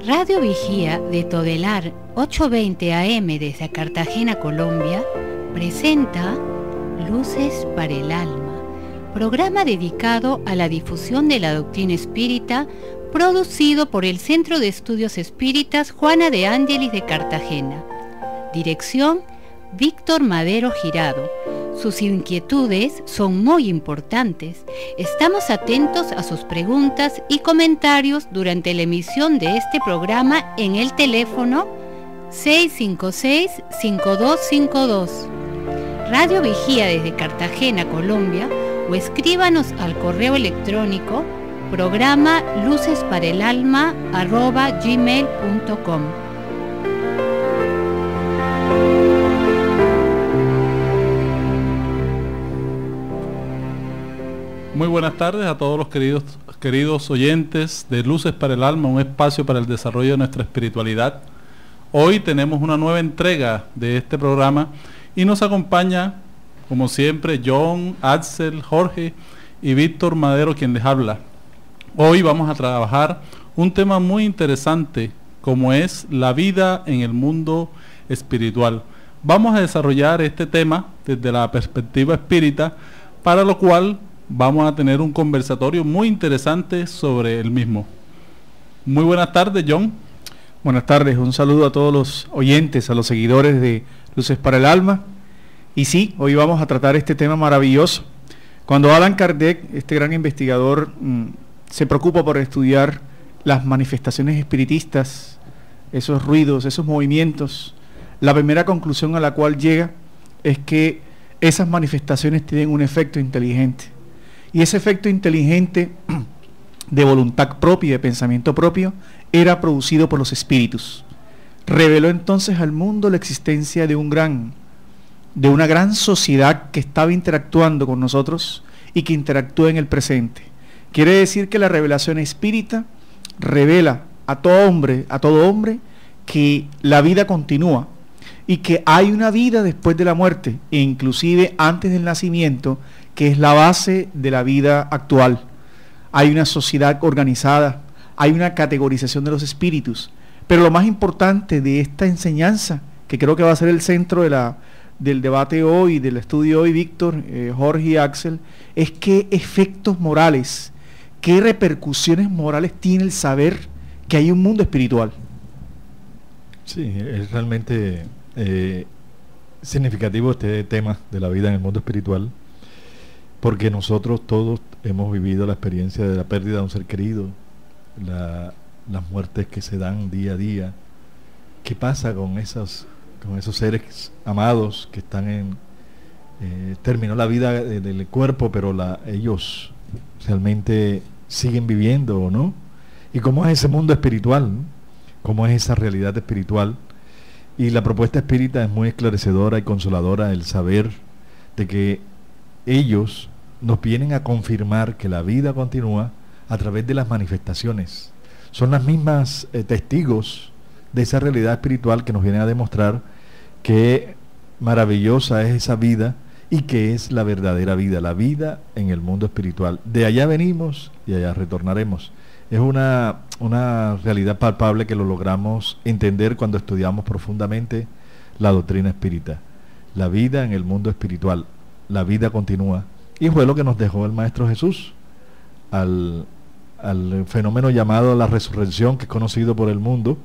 Radio Vigía de Todelar 820 AM desde Cartagena, Colombia, presenta Luces para el Alma, programa dedicado a la difusión de la doctrina espírita, producido por el Centro de Estudios Espíritas Juana de Ángelis de Cartagena. Dirección: Víctor Madero Girado. Sus inquietudes son muy importantes. Estamos atentos a sus preguntas y comentarios durante la emisión de este programa en el teléfono 656-5252. Radio Vigía desde Cartagena, Colombia, o escríbanos al correo electrónico programa lucesparaelalma@gmail.com. Muy buenas tardes a todos los queridos oyentes de Luces para el Alma, un espacio para el desarrollo de nuestra espiritualidad. Hoy tenemos una nueva entrega de este programa y nos acompaña, como siempre, John, Axel, Jorge y Víctor Madero, quien les habla. Hoy vamos a trabajar un tema muy interesante, como es la vida en el mundo espiritual. Vamos a desarrollar este tema desde la perspectiva espírita, para lo cual vamos a tener un conversatorio muy interesante sobre el mismo. Muy buenas tardes, John. Buenas tardes, un saludo a todos los oyentes, a los seguidores de Luces para el Alma. Y sí, hoy vamos a tratar este tema maravilloso. Cuando Allan Kardec, este gran investigador, se preocupa por estudiar las manifestaciones espiritistas, esos ruidos, esos movimientos, la primera conclusión a la cual llega es que esas manifestaciones tienen un efecto inteligente. Y ese efecto inteligente de voluntad propia, de pensamiento propio, era producido por los espíritus. Reveló entonces al mundo la existencia de una gran sociedad que estaba interactuando con nosotros y que interactúa en el presente. Quiere decir que la revelación espírita revela a todo hombre que la vida continúa y que hay una vida después de la muerte, e inclusive antes del nacimiento, que es la base de la vida actual. Hay una sociedad organizada, hay una categorización de los espíritus, pero lo más importante de esta enseñanza, que creo que va a ser el centro del debate hoy, del estudio hoy, Víctor, Jorge y Axel, es qué efectos morales, qué repercusiones morales tiene el saber que hay un mundo espiritual. Sí, es realmente significativo este tema de la vida en el mundo espiritual, porque nosotros todos hemos vivido la experiencia de la pérdida de un ser querido, las muertes que se dan día a día. ¿Qué pasa con esos seres amados que están terminó la vida del cuerpo, pero ellos realmente siguen viviendo o no? ¿Y cómo es ese mundo espiritual? ¿Cómo es esa realidad espiritual? Y la propuesta espírita es muy esclarecedora y consoladora, el saber de que ellos nos vienen a confirmar que la vida continúa a través de las manifestaciones. Son las mismas testigos de esa realidad espiritual que nos vienen a demostrar que maravillosa es esa vida y que es la verdadera vida, la vida en el mundo espiritual. De allá venimos y allá retornaremos. Es una realidad palpable que lo logramos entender cuando estudiamos profundamente la doctrina espírita. La vida en el mundo espiritual, la vida continúa, y fue lo que nos dejó el Maestro Jesús al fenómeno llamado la resurrección, que es conocido por el mundo.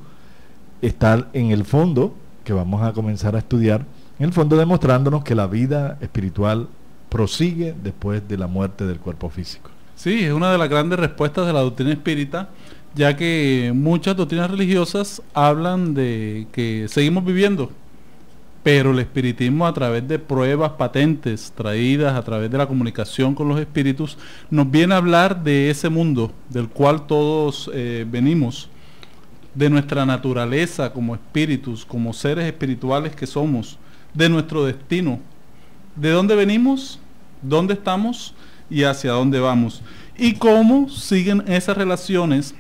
Está en el fondo, que vamos a comenzar a estudiar, en el fondo demostrándonos que la vida espiritual prosigue después de la muerte del cuerpo físico. Sí, es una de las grandes respuestas de la doctrina espírita, ya que muchas doctrinas religiosas hablan de que seguimos viviendo, pero el espiritismo, a través de pruebas patentes traídas a través de la comunicación con los espíritus, nos viene a hablar de ese mundo del cual todos venimos, de nuestra naturaleza como espíritus, como seres espirituales que somos, de nuestro destino, de dónde venimos, dónde estamos y hacia dónde vamos, y cómo siguen esas relaciones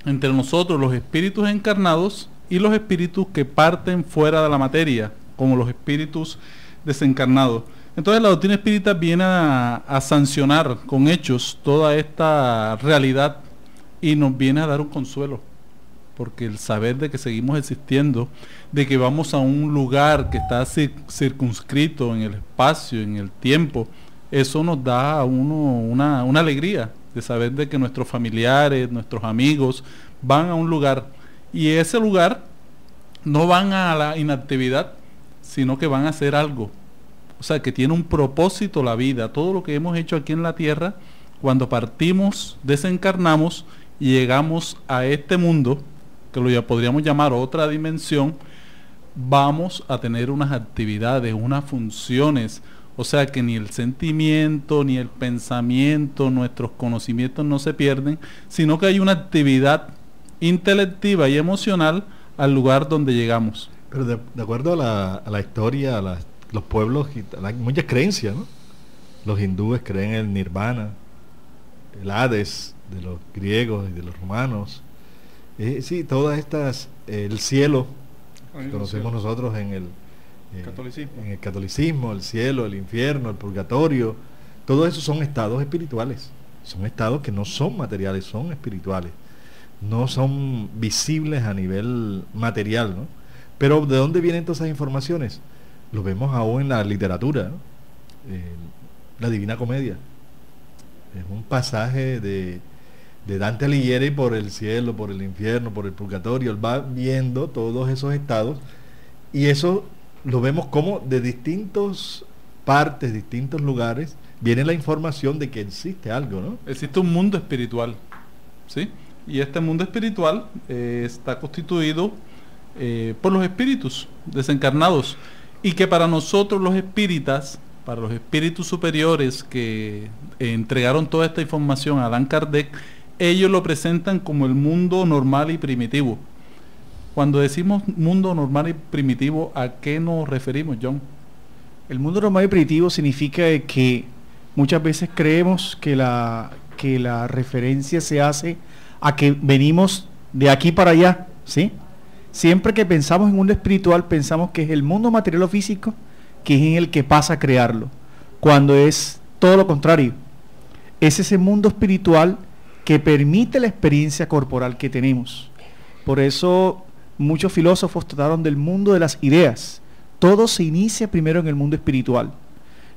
entre nosotros, los espíritus encarnados, y los espíritus que parten fuera de la materia, como los espíritus desencarnados. Entonces la doctrina espírita viene a sancionar con hechos toda esta realidad y nos viene a dar un consuelo. porque el saber de que seguimos existiendo, de que vamos a un lugar que está circunscrito en el espacio, en el tiempo, eso nos da a uno una alegría de saber de que nuestros familiares, nuestros amigos van a un lugar, y ese lugar no van a la inactividad, sino que van a hacer algo. O sea, que tiene un propósito la vida. Todo lo que hemos hecho aquí en la tierra, cuando partimos, desencarnamos y llegamos a este mundo, que lo ya podríamos llamar otra dimensión, vamos a tener unas actividades, unas funciones. O sea que ni el sentimiento, ni el pensamiento, nuestros conocimientos no se pierden, sino que hay una actividad intelectiva y emocional al lugar donde llegamos. Pero de acuerdo a la historia, los pueblos, hay muchas creencias, ¿no? Los hindúes creen en el nirvana, el Hades de los griegos y de los romanos. Sí, todas estas, el cielo, que conocemos nosotros en el catolicismo, el cielo, el infierno, el purgatorio, todo eso son estados espirituales, son estados que no son materiales, son espirituales, no son visibles a nivel material, ¿no? Pero ¿de dónde vienen todas esas informaciones? Lo vemos aún en la literatura, ¿no? La Divina Comedia es un pasaje de Dante Alighieri por el cielo, por el infierno, por el purgatorio. Él va viendo todos esos estados, y eso lo vemos como de distintas partes, distintos lugares, viene la información de que existe algo, ¿no? Existe un mundo espiritual, ¿sí? Y este mundo espiritual está constituido por los espíritus desencarnados, y que para nosotros los espíritas, para los espíritus superiores que entregaron toda esta información a Allan Kardec, ellos lo presentan como el mundo normal y primitivo. Cuando decimos mundo normal y primitivo, ¿a qué nos referimos, John? El mundo normal y primitivo significa que muchas veces creemos que la referencia se hace a que venimos de aquí para allá, ¿sí? Siempre que pensamos en mundo espiritual, pensamos que es el mundo material o físico, que es en el que pasa a crearlo, cuando es todo lo contrario. Es ese mundo espiritual que permite la experiencia corporal que tenemos. Por eso muchos filósofos trataron del mundo de las ideas. Todo se inicia primero en el mundo espiritual.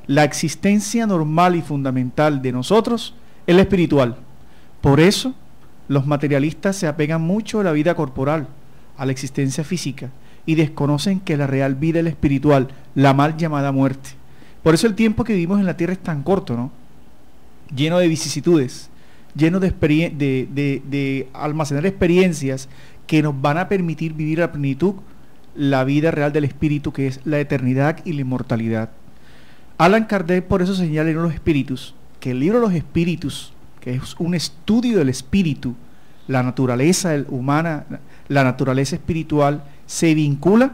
La existencia normal y fundamental de nosotros es la espiritual. Por eso los materialistas se apegan mucho a la vida corporal, a la existencia física, y desconocen que la real vida es la espiritual, la mal llamada muerte. Por eso el tiempo que vivimos en la tierra es tan corto, ¿no? Lleno de vicisitudes, lleno de almacenar experiencias que nos van a permitir vivir a plenitud la vida real del espíritu, que es la eternidad y la inmortalidad. Allan Kardec por eso señala en los espíritus, que el libro de los espíritus, que es un estudio del espíritu, la naturaleza humana, la naturaleza espiritual, se vincula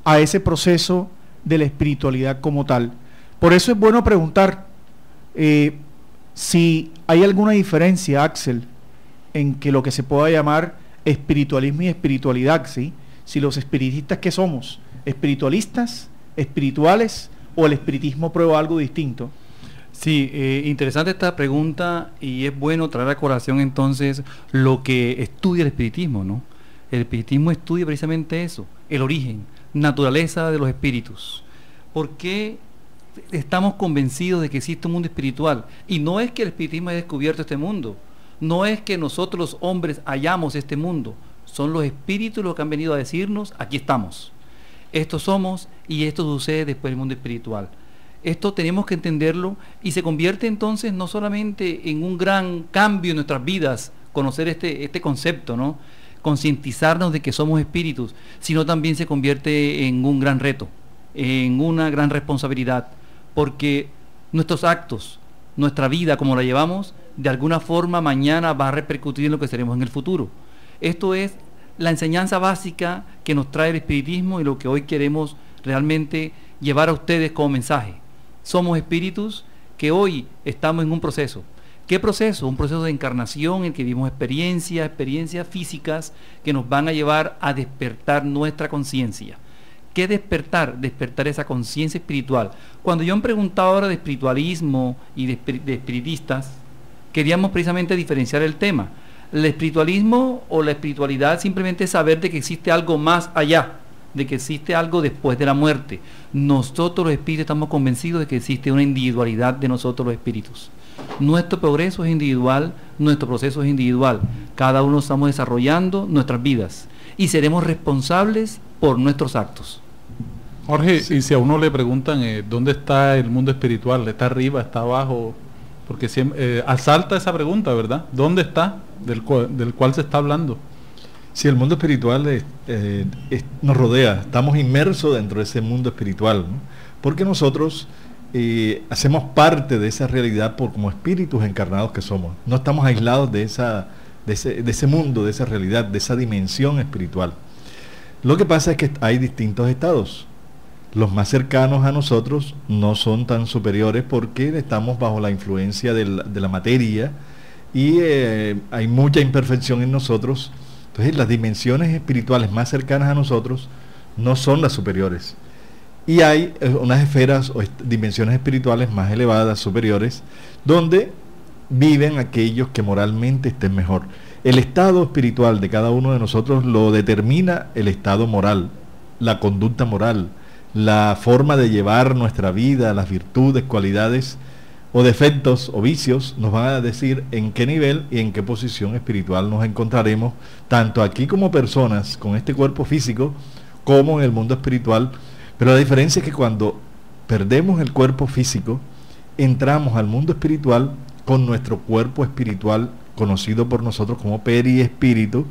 a ese proceso de la espiritualidad como tal. Por eso es bueno preguntar si hay alguna diferencia, Axel, en que lo que se pueda llamar espiritualismo y espiritualidad, ¿sí? Si los espiritistas, ¿qué somos? ¿Espiritualistas, espirituales, o el espiritismo prueba algo distinto? Sí, interesante esta pregunta, y es bueno traer a colación entonces lo que estudia el espiritismo, ¿no? El espiritismo estudia precisamente eso, el origen, naturaleza de los espíritus. ¿Por qué estamos convencidos de que existe un mundo espiritual? Y no es que el espiritismo haya descubierto este mundo, no es que nosotros los hombres hallamos este mundo, son los espíritus los que han venido a decirnos, aquí estamos, estos somos, y esto sucede después del mundo espiritual. Esto tenemos que entenderlo, y se convierte entonces no solamente en un gran cambio en nuestras vidas, conocer este concepto, ¿no? Concientizarnos de que somos espíritus, sino también se convierte en un gran reto, en una gran responsabilidad, porque nuestros actos, nuestra vida como la llevamos, de alguna forma mañana va a repercutir en lo que seremos en el futuro. Esto es la enseñanza básica que nos trae el espiritismo, y lo que hoy queremos realmente llevar a ustedes como mensaje. Somos espíritus que hoy estamos en un proceso. ¿Qué proceso? Un proceso de encarnación en el que vivimos experiencias físicas que nos van a llevar a despertar nuestra conciencia. ¿Qué despertar? Despertar esa conciencia espiritual. Cuando yo me preguntaba ahora de espiritualismo y de espiritistas, queríamos precisamente diferenciar el tema. El espiritualismo o la espiritualidad simplemente es saber de que existe algo más allá, de que existe algo después de la muerte. Nosotros los espíritus estamos convencidos de que existe una individualidad de nosotros los espíritus. Nuestro progreso es individual, nuestro proceso es individual. Cada uno estamos desarrollando nuestras vidas y seremos responsables por nuestros actos. Jorge, y si a uno le preguntan ¿dónde está el mundo espiritual? ¿Está arriba? ¿Está abajo? Porque siempre, asalta esa pregunta, ¿verdad? ¿Dónde está? Del cual se está hablando. Sí, el mundo espiritual nos rodea, estamos inmersos dentro de ese mundo espiritual, ¿no? Porque nosotros hacemos parte de esa realidad como espíritus encarnados que somos. No estamos aislados de ese mundo, de esa realidad, de esa dimensión espiritual. Lo que pasa es que hay distintos estados. Los más cercanos a nosotros no son tan superiores porque estamos bajo la influencia de la materia y hay mucha imperfección en nosotros. Entonces las dimensiones espirituales más cercanas a nosotros no son las superiores. Y hay unas esferas o dimensiones espirituales más elevadas, superiores, donde viven aquellos que moralmente estén mejor. El estado espiritual de cada uno de nosotros lo determina el estado moral, la conducta moral, la forma de llevar nuestra vida, las virtudes, cualidades o defectos o vicios nos van a decir en qué nivel y en qué posición espiritual nos encontraremos, tanto aquí como personas con este cuerpo físico, como en el mundo espiritual. Pero la diferencia es que cuando perdemos el cuerpo físico, entramos al mundo espiritual con nuestro cuerpo espiritual, conocido por nosotros como periespíritu,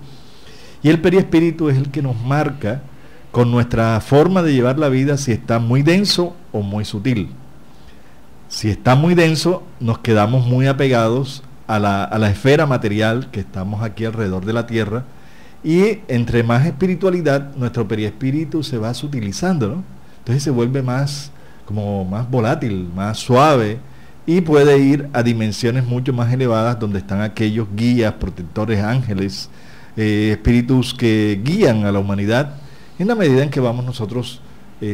y el periespíritu es el que nos marca con nuestra forma de llevar la vida si está muy denso o muy sutil. Si está muy denso, nos quedamos muy apegados a la esfera material que estamos aquí alrededor de la Tierra, y entre más espiritualidad, nuestro periespíritu se va sutilizando, ¿no? Entonces se vuelve más volátil, más suave, y puede ir a dimensiones mucho más elevadas donde están aquellos guías, protectores, ángeles, espíritus que guían a la humanidad en la medida en que vamos nosotros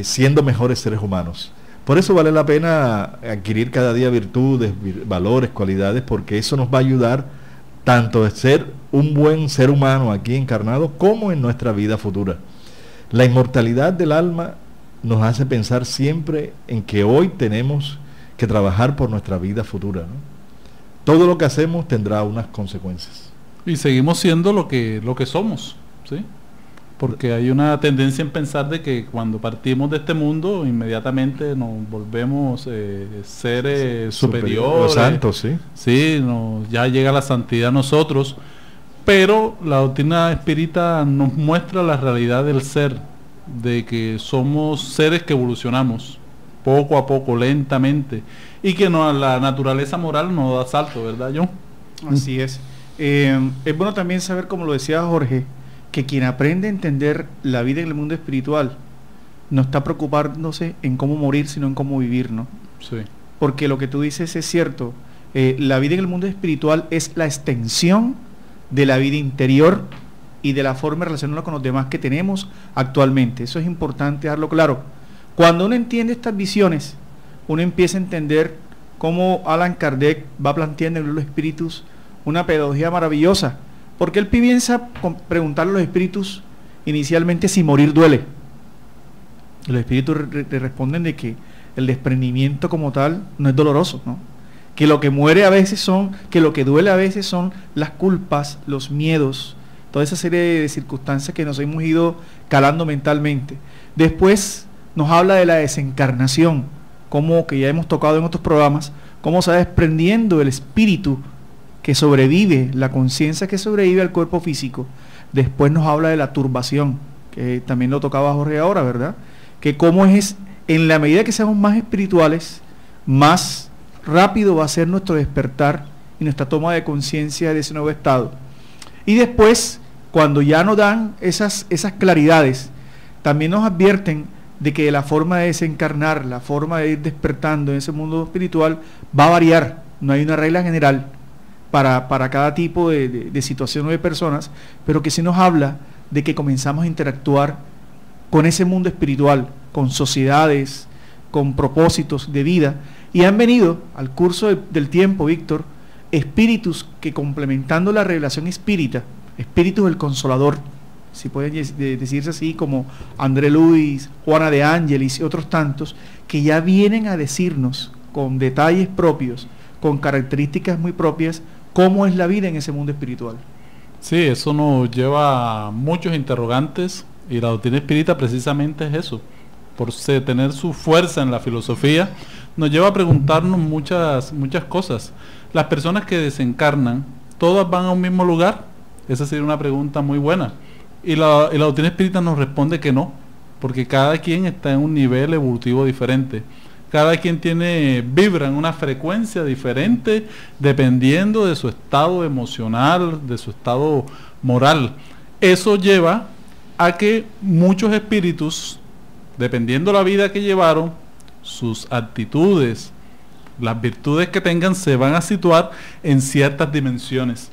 siendo mejores seres humanos. Por eso vale la pena adquirir cada día virtudes, valores, cualidades, porque eso nos va a ayudar tanto a ser un buen ser humano aquí encarnado como en nuestra vida futura. La inmortalidad del alma nos hace pensar siempre en que hoy tenemos que trabajar por nuestra vida futura, ¿no? Todo lo que hacemos tendrá unas consecuencias. Y seguimos siendo lo que somos, ¿sí? Porque hay una tendencia en pensar de que cuando partimos de este mundo, inmediatamente nos volvemos seres superiores. Los santos, sí. Sí, ya llega la santidad a nosotros. Pero la doctrina espírita nos muestra la realidad del ser, de que somos seres que evolucionamos poco a poco, lentamente, y que la naturaleza moral nos da salto, ¿verdad, John? Así es. Es bueno también saber, como lo decía Jorge, que quien aprende a entender la vida en el mundo espiritual no está preocupándose en cómo morir, sino en cómo vivir, ¿no? Sí. Porque lo que tú dices es cierto. La vida en el mundo espiritual es la extensión de la vida interior y de la forma de relacionarnos con los demás que tenemos actualmente. Eso es importante dejarlo claro. Cuando uno entiende estas visiones, uno empieza a entender cómo Allan Kardec va planteando en los espíritus una pedagogía maravillosa, porque él piensa preguntarle a los espíritus inicialmente si morir duele. Y los espíritus le responden de que el desprendimiento como tal no es doloroso, ¿no? Que lo que muere a veces lo que duele a veces son las culpas, los miedos, toda esa serie de circunstancias que nos hemos ido calando mentalmente. Después nos habla de la desencarnación, como que ya hemos tocado en otros programas, cómo se va desprendiendo el espíritu que sobrevive, la conciencia que sobrevive al cuerpo físico. Después nos habla de la turbación, que también lo tocaba Jorge ahora, ¿verdad? Que cómo es, en la medida que seamos más espirituales, más rápido va a ser nuestro despertar y nuestra toma de conciencia de ese nuevo estado. Y después, cuando ya nos dan esas claridades, también nos advierten de que la forma de desencarnar, la forma de ir despertando en ese mundo espiritual va a variar. No hay una regla general para cada tipo de situación o de personas, pero que sí nos habla de que comenzamos a interactuar con ese mundo espiritual, con sociedades, con propósitos de vida, y han venido al curso del tiempo, Víctor, espíritus que, complementando la revelación espírita, espíritus del Consolador, si puede decirse así, como André Luis, Juana de Ángelis y otros tantos, que ya vienen a decirnos con detalles propios, con características muy propias, cómo es la vida en ese mundo espiritual. Sí, eso nos lleva a muchos interrogantes, y la doctrina espírita precisamente es eso, por tener su fuerza en la filosofía, nos lleva a preguntarnos muchas cosas. Las personas que desencarnan, ¿todas van a un mismo lugar? Esa sería una pregunta muy buena. Y la doctrina espírita nos responde que no, porque cada quien está en un nivel evolutivo diferente. Cada quien vibra en una frecuencia diferente dependiendo de su estado emocional, de su estado moral. Eso lleva a que muchos espíritus, dependiendo la vida que llevaron, sus actitudes, las virtudes que tengan, se van a situar en ciertas dimensiones.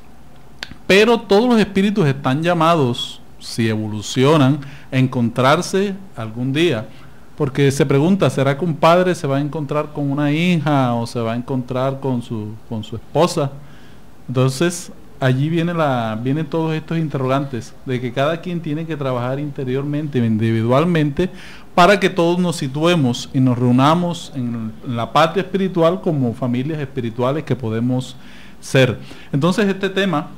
Pero todos los espíritus están llamados, si evolucionan, a encontrarse algún día. Porque se pregunta, ¿será que un padre se va a encontrar con una hija o se va a encontrar con su esposa? Entonces, allí vienen todos estos interrogantes, de que cada quien tiene que trabajar interiormente, individualmente, para que todos nos situemos y nos reunamos en la patria espiritual como familias espirituales que podemos ser. Entonces, este tema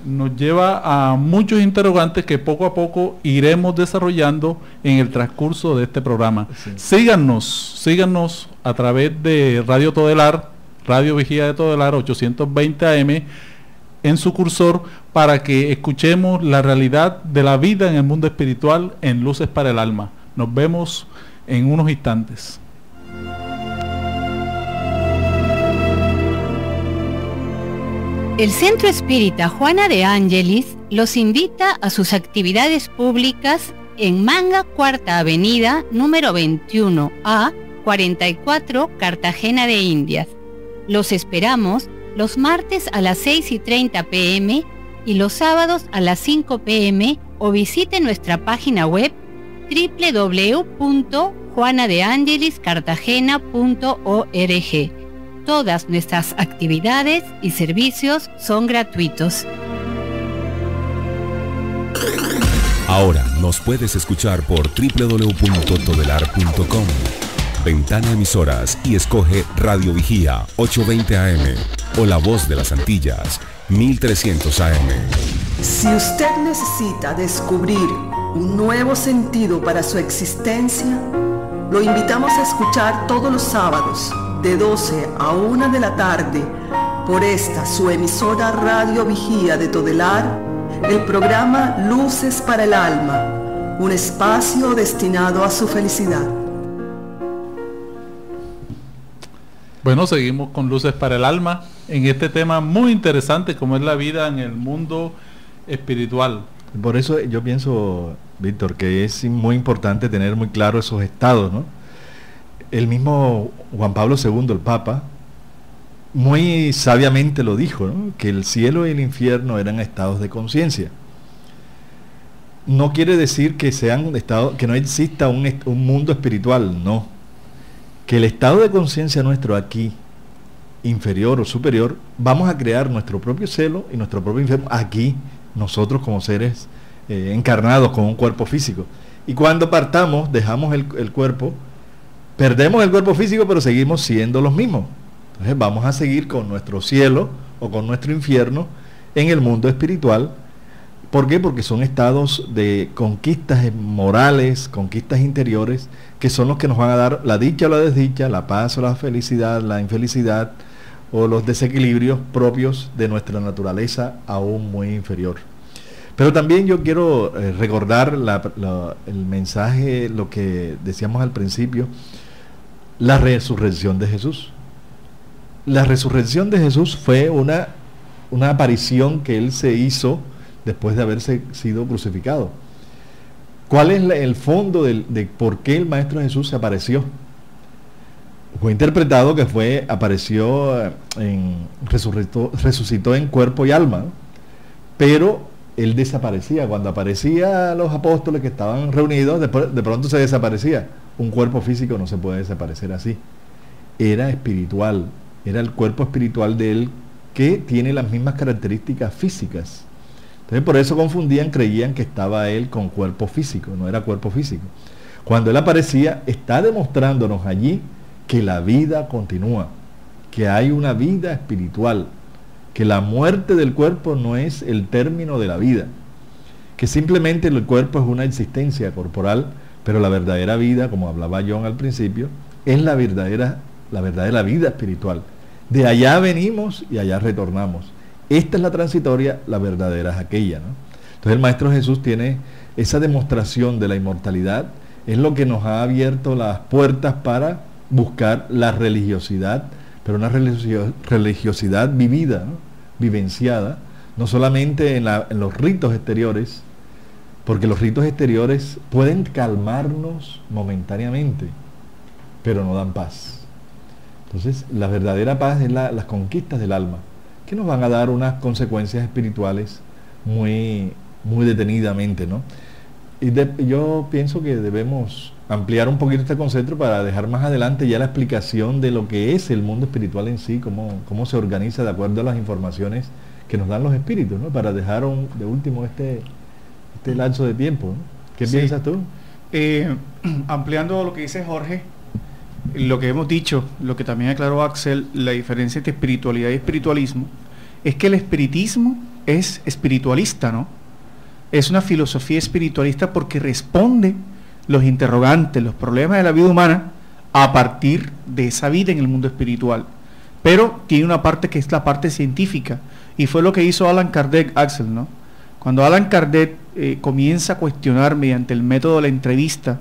nos lleva a muchos interrogantes que poco a poco iremos desarrollando en el transcurso de este programa. Sí. Síganos a través de Radio Todelar, Radio Vigía de Todelar 820 AM, en su cursor, para que escuchemos la realidad de la vida en el mundo espiritual en Luces para el Alma. Nos vemos en unos instantes. El Centro Espírita Juana de Ángelis los invita a sus actividades públicas en Manga, Cuarta Avenida, número 21A, 44, Cartagena de Indias. Los esperamos los martes a las 6:30 p.m. y los sábados a las 5 p.m. o visite nuestra página web www.juanadeangeliscartagena.org. Todas nuestras actividades y servicios son gratuitos. Ahora nos puedes escuchar por www.todelar.com. Ventana Emisoras y escoge Radio Vigía 820 AM o La Voz de las Antillas 1300 AM. Si usted necesita descubrir un nuevo sentido para su existencia, lo invitamos a escuchar todos los sábados de 12 a 1 de la tarde por esta su emisora Radio Vigía de Todelar, el programa Luces para el Alma, un espacio destinado a su felicidad. Bueno, seguimos con Luces para el Alma en este tema muy interesante como es la vida en el mundo espiritual. Por eso yo pienso, Víctor, que es muy importante tener muy claro esos estados, ¿no? El mismo Juan Pablo II, el Papa, muy sabiamente lo dijo, ¿no? Que el cielo y el infierno eran estados de conciencia. No quiere decir que sean estados, que no exista un mundo espiritual, no. Que el estado de conciencia nuestro aquí, inferior o superior, vamos a crear nuestro propio cielo y nuestro propio infierno aquí, nosotros como seres encarnados con un cuerpo físico. Y cuando partamos, dejamos el cuerpo, perdemos el cuerpo físico, pero seguimos siendo los mismos. Entonces vamos a seguir con nuestro cielo o con nuestro infierno en el mundo espiritual. ¿Por qué? Porque son estados de conquistas morales, conquistas interiores, que son los que nos van a dar la dicha o la desdicha, la paz o la felicidad, la infelicidad o los desequilibrios propios de nuestra naturaleza aún muy inferior. Pero también yo quiero recordar el mensaje, lo que decíamos al principio, la resurrección de Jesús. La resurrección de Jesús fue una aparición que Él se hizo después de haberse sido crucificado. ¿Cuál es el fondo de por qué el Maestro Jesús se apareció? Fue interpretado que resucitó en cuerpo y alma, ¿no? Pero Él desaparecía. Cuando aparecía a los apóstoles que estaban reunidos, de pronto se desaparecía. Un cuerpo físico no se puede desaparecer así. Era espiritual, era el cuerpo espiritual de Él que tiene las mismas características físicas. Entonces por eso confundían, creían que estaba él con cuerpo físico, no era cuerpo físico. Cuando él aparecía, está demostrándonos allí que la vida continúa, que hay una vida espiritual, que la muerte del cuerpo no es el término de la vida, que simplemente el cuerpo es una existencia corporal, pero la verdadera vida, como hablaba John al principio, es la verdadera vida espiritual. De allá venimos y allá retornamos. Esta es la transitoria, la verdadera es aquella, ¿no? Entonces el Maestro Jesús tiene esa demostración de la inmortalidad, es lo que nos ha abierto las puertas para buscar la religiosidad, pero una religiosidad vivida, ¿no? Vivenciada, no solamente en los ritos exteriores, porque los ritos exteriores pueden calmarnos momentáneamente, pero no dan paz. Entonces, la verdadera paz es las conquistas del alma, que nos van a dar unas consecuencias espirituales muy, muy detenidamente, ¿no? Y yo pienso que debemos ampliar un poquito este concepto para dejar más adelante ya la explicación de lo que es el mundo espiritual en sí, cómo se organiza de acuerdo a las informaciones que nos dan los espíritus, ¿no? Para dejar de último este lapso de tiempo, ¿no? ¿Qué piensas tú? Ampliando lo que dice Jorge, lo que hemos dicho, lo que también aclaró Axel, la diferencia entre espiritualidad y espiritualismo, es que el espiritismo es espiritualista, ¿no? Es una filosofía espiritualista porque responde los interrogantes, los problemas de la vida humana a partir de esa vida en el mundo espiritual. Pero tiene una parte que es la parte científica, y fue lo que hizo Allan Kardec, Axel, ¿no? Cuando Allan Kardec comienza a cuestionar mediante el método de la entrevista,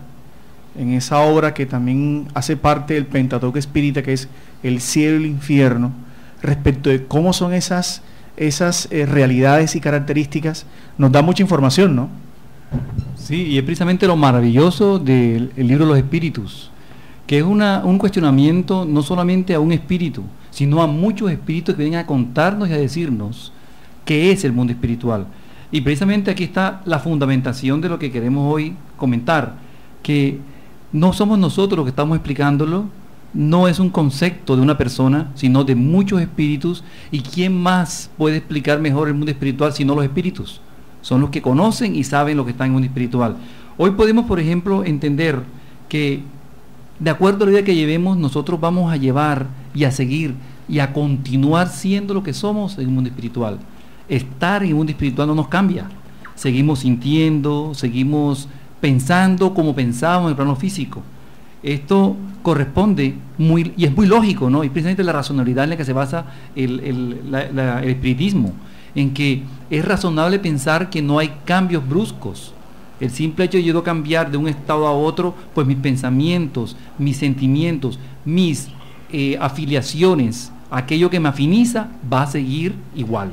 en esa obra que también hace parte del Pentateuco espírita, que es El cielo y el infierno, respecto de cómo son esas realidades y características, nos da mucha información, ¿no? Sí, y es precisamente lo maravilloso del libro de los espíritus, que es un cuestionamiento no solamente a un espíritu, sino a muchos espíritus que vienen a contarnos y a decirnos qué es el mundo espiritual. Y precisamente aquí está la fundamentación de lo que queremos hoy comentar, que no somos nosotros los que estamos explicándolo, no es un concepto de una persona, sino de muchos espíritus. ¿Y quién más puede explicar mejor el mundo espiritual sino los espíritus? Son los que conocen y saben lo que está en el mundo espiritual. Hoy podemos, por ejemplo, entender que de acuerdo a la vida que llevemos, nosotros vamos a llevar y a seguir y a continuar siendo lo que somos en el mundo espiritual. Estar en el mundo espiritual no nos cambia. Seguimos sintiendo, seguimos pensando como pensábamos en el plano físico. Esto corresponde y es muy lógico, ¿no? Y precisamente la racionalidad en la que se basa el espiritismo, en que es razonable pensar que no hay cambios bruscos. El simple hecho de yo cambiar de un estado a otro, pues mis pensamientos, mis sentimientos, mis afiliaciones, aquello que me afiniza, va a seguir igual.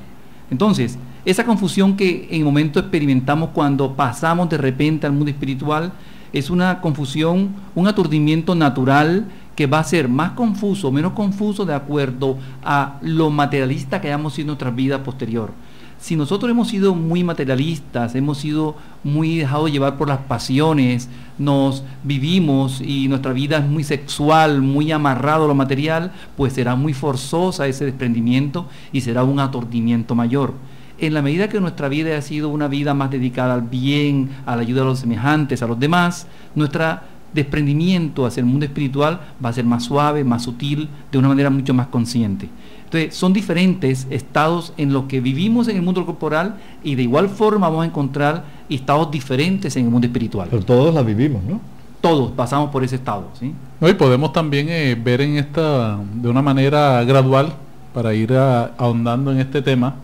Entonces, esa confusión que en el momento experimentamos cuando pasamos de repente al mundo espiritual, es una confusión, un aturdimiento natural que va a ser más confuso o menos confuso de acuerdo a lo materialista que hayamos sido en nuestra vida posterior. Si nosotros hemos sido muy materialistas, hemos sido muy dejados llevar por las pasiones, nos vivimos y nuestra vida es muy sexual, muy amarrado a lo material, pues será muy forzosa ese desprendimiento y será un aturdimiento mayor. En la medida que nuestra vida ha sido una vida más dedicada al bien, a la ayuda a los semejantes, a los demás, nuestro desprendimiento hacia el mundo espiritual va a ser más suave, más sutil, de una manera mucho más consciente. Entonces, son diferentes estados en los que vivimos en el mundo corporal y de igual forma vamos a encontrar estados diferentes en el mundo espiritual. Pero todos la vivimos, ¿no? Todos pasamos por ese estado, ¿sí? Y podemos también ver en esta, de una manera gradual, para ir ahondando en este tema,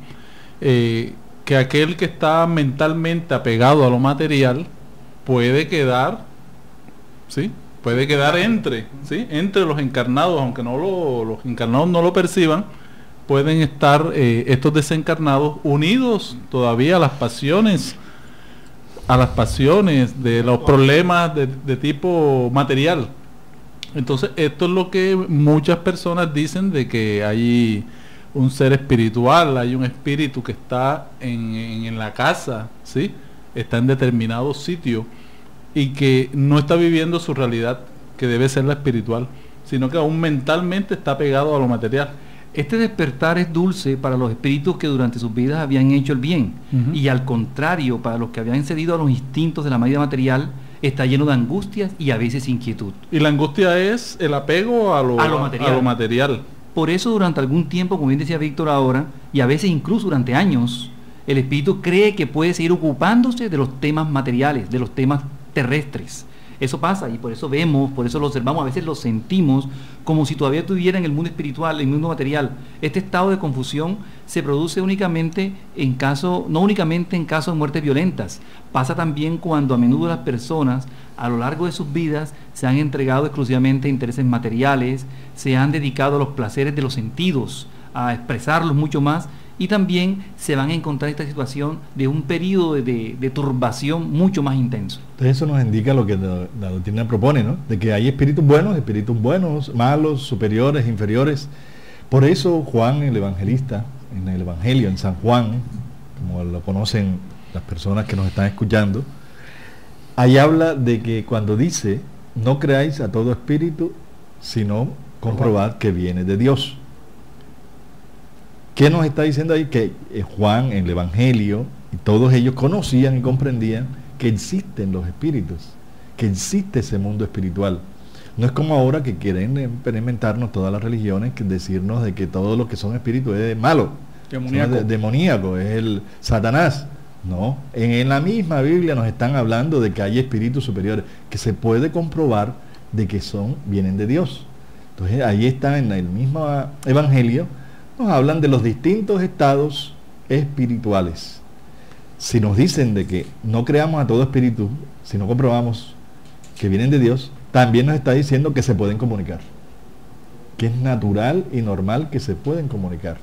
que aquel que está mentalmente apegado a lo material puede quedar, ¿sí? Puede quedar entre los encarnados, aunque los encarnados no lo perciban, pueden estar estos desencarnados unidos todavía a las pasiones de los problemas de tipo material. Entonces esto es lo que muchas personas dicen, de que hay un ser espiritual, hay un espíritu que está en la casa, ¿sí? Está en determinado sitio y que no está viviendo su realidad, que debe ser la espiritual, sino que aún mentalmente está pegado a lo material. Este despertar es dulce para los espíritus que durante sus vidas habían hecho el bien, y al contrario, para los que habían cedido a los instintos de la vida material, está lleno de angustias y a veces inquietud. Y la angustia es el apego a lo material. Por eso durante algún tiempo, como bien decía Víctor ahora, y a veces incluso durante años, el espíritu cree que puede seguir ocupándose de los temas materiales, de los temas terrestres. Eso pasa y por eso vemos, por eso lo observamos, a veces lo sentimos como si todavía estuviera en el mundo espiritual, en el mundo material. Este estado de confusión se produce únicamente no únicamente en casos de muertes violentas, pasa también cuando a menudo las personas a lo largo de sus vidas se han entregado exclusivamente a intereses materiales, se han dedicado a los placeres de los sentidos, a expresarlos mucho más, y también se van a encontrar esta situación de un periodo de turbación mucho más intenso. Entonces eso nos indica lo que la doctrina propone, ¿no? De que hay espíritus buenos, malos, superiores, inferiores. Por eso Juan el Evangelista, en el Evangelio, en San Juan, como lo conocen las personas que nos están escuchando, ahí habla de que cuando dice, no creáis a todo espíritu, sino comprobad que viene de Dios. ¿Qué nos está diciendo ahí? Que Juan en el Evangelio, y todos ellos conocían y comprendían que existen los espíritus, que existe ese mundo espiritual. No es como ahora que quieren experimentarnos todas las religiones, que decirnos de que todo lo que son espíritus es malo, demoníaco, es el Satanás. No, en la misma Biblia nos están hablando de que hay espíritus superiores, que se puede comprobar de que vienen de Dios. Entonces ahí está en el mismo Evangelio, nos hablan de los distintos estados espirituales. Si nos dicen de que no creamos a todo espíritu, si no comprobamos que vienen de Dios, también nos está diciendo que se pueden comunicar, que es natural y normal que se pueden comunicar.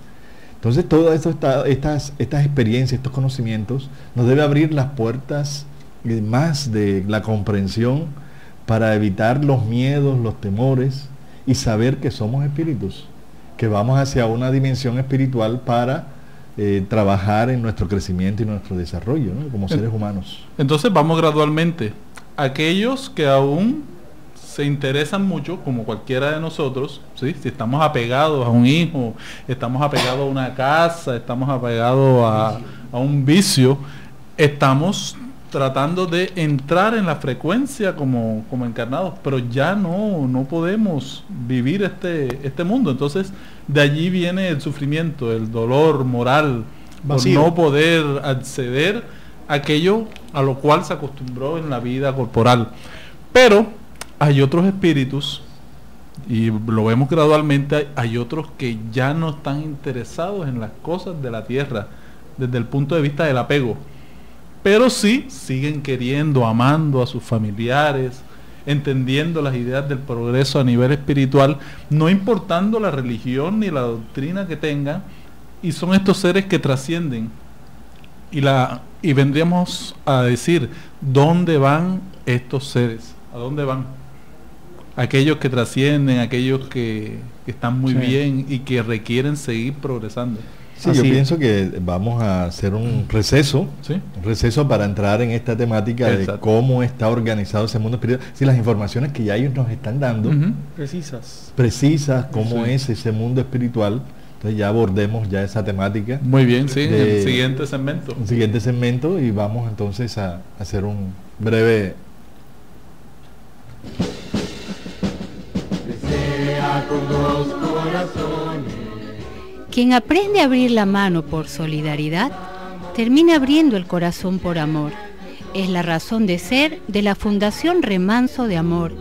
Entonces todo esto estas experiencias, estos conocimientos nos debe abrir las puertas más de la comprensión para evitar los miedos, los temores y saber que somos espíritus, que vamos hacia una dimensión espiritual para trabajar en nuestro crecimiento y nuestro desarrollo, ¿no? Como seres humanos. Entonces vamos gradualmente. Aquellos que aún se interesan mucho, como cualquiera de nosotros, ¿sí? Si estamos apegados a un hijo, estamos apegados a una casa, estamos apegados a un vicio, estamos tratando de entrar en la frecuencia como encarnados, pero ya no podemos vivir este mundo. Entonces de allí viene el sufrimiento, el dolor moral, vacío, por no poder acceder a aquello a lo cual se acostumbró en la vida corporal. Pero hay otros espíritus, y lo vemos gradualmente, hay otros que ya no están interesados en las cosas de la tierra desde el punto de vista del apego, pero sí siguen queriendo, amando a sus familiares, entendiendo las ideas del progreso a nivel espiritual, no importando la religión ni la doctrina que tengan, y son estos seres que trascienden. Y vendríamos a decir, ¿dónde van estos seres? ¿A dónde van? Aquellos que trascienden, aquellos que están muy bien y que requieren seguir progresando. Sí, yo pienso que vamos a hacer un receso, ¿sí? Un receso para entrar en esta temática. Exacto. De cómo está organizado ese mundo espiritual. Sí, las informaciones que ya ellos nos están dando, precisas, cómo es ese mundo espiritual. Entonces ya abordemos ya esa temática. Muy bien, sí, el siguiente segmento. El siguiente segmento, y vamos entonces a hacer un breve... Desea con dos corazones. Quien aprende a abrir la mano por solidaridad, termina abriendo el corazón por amor. Es la razón de ser de la Fundación Remanso de Amor,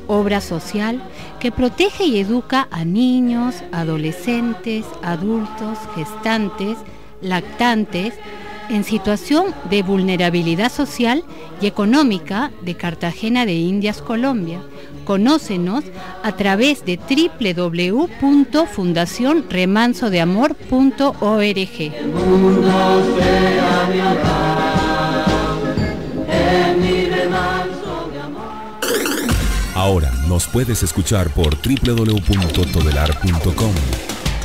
obra social que protege y educa a niños, adolescentes, adultos, gestantes, lactantes, en situación de vulnerabilidad social y económica de Cartagena de Indias, Colombia. Conócenos a través de www.fundacionremansodeamor.org. Ahora nos puedes escuchar por www.todelar.com.